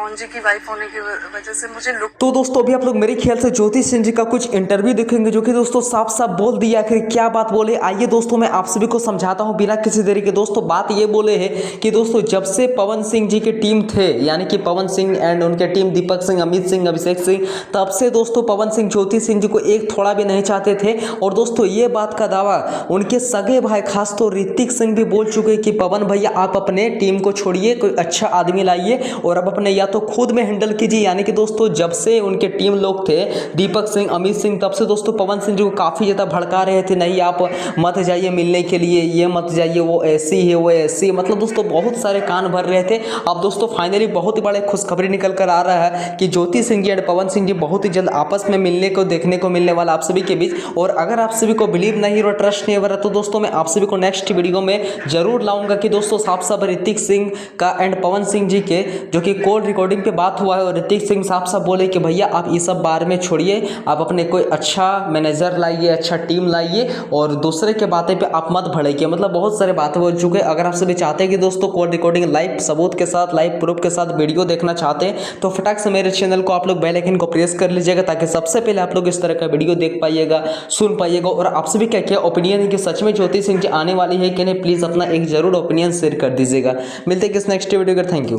पवन जी की वाइफ होने की वजह से मुझे लुक। तो दोस्तों अभी आप लोग मेरे ख्याल से ज्योति सिंह जी का कुछ इंटरव्यू देखेंगे, जो कि दोस्तों साफ साफ बोल दिया आखिर क्या बात बोले। आइए दोस्तों मैं आप सभी को समझाता हूं बिना किसी देरी के। दोस्तों बात ये बोले है कि दोस्तों जब से पवन सिंह जी की टीम थे, यानी कि पवन सिंह एंड उनके टीम दीपक सिंह, अमित सिंह, अभिषेक सिंह, तब से दोस्तों पवन सिंह ज्योति सिंह जी को एक थोड़ा भी नहीं चाहते थे। और दोस्तों ये बात का दावा उनके सगे भाई खास तो ऋतिक सिंह भी बोल चुके कि पवन भैया आप अपने टीम को छोड़िए, कोई अच्छा आदमी लाइए और अब अपने या तो खुद में हैंडल कीजिए। यानी कि दोस्तों जब से उनके टीम लोग थे दीपक सिंह, अमित सिंह, तब से दोस्तों पवन सिंह जी को काफ़ी ज़्यादा भड़का रहे थे, नहीं आप मत जाइए मिलने के लिए, ये मत जाइए, वो ऐसी है वो ऐसी, मतलब दोस्तों बहुत सारे कान भर रहे थे। अब दोस्तों फाइनली बहुत ही बड़े खुशखबरी निकल कर आ रहा है कि ज्योति सिंह जी और पवन सिंह जी बहुत ही जल्द आपस में मिलने को देखने को मिलने वाला आप सभी के बीच। और अगर आप सभी को बिलीव नहीं और ट्रस्ट नहीं हो रहा तो दोस्तों मैं आप सभी को नेक्स्ट वीडियो में जरूर लाऊंगा कि दोस्तों साफ साफ ऋतिक सिंह का एंड पवन सिंह जी के जो कि कॉल रिकॉर्डिंग पे बात हुआ है, और ऋतिक सिंह साफ साफ बोले कि भैया आप ये सब बारे में छोड़िए, आप अपने कोई अच्छा मैनेजर लाइए, अच्छा टीम लाइए और दूसरे के बातें पे आप मत भड़किए। मतलब बहुत सारे बातें बोल चुके हैं। अगर आप सभी चाहते हैं कि दोस्तों कॉल रिकॉर्डिंग लाइव सबूत के साथ, लाइव प्रूफ के साथ वीडियो देखना चाहते हैं तो फटाक से मेरे चैनल को आप लोग बेल आइकन को प्रेस कर लीजिएगा, ताकि सबसे पहले आप लोग इस तरह का वीडियो देख पाइएगा, सुन पाइएगा। और आप सभी क्या क्या ओपिनियन है कि सच में ज्योति सिंह जी आने वाली है कि नहीं, प्लीज़ अपना एक जरूर ओपिनियन शेयर कर दीजिएगा। मिलते हैं किस नेक्स्ट वीडियो का। Thank you.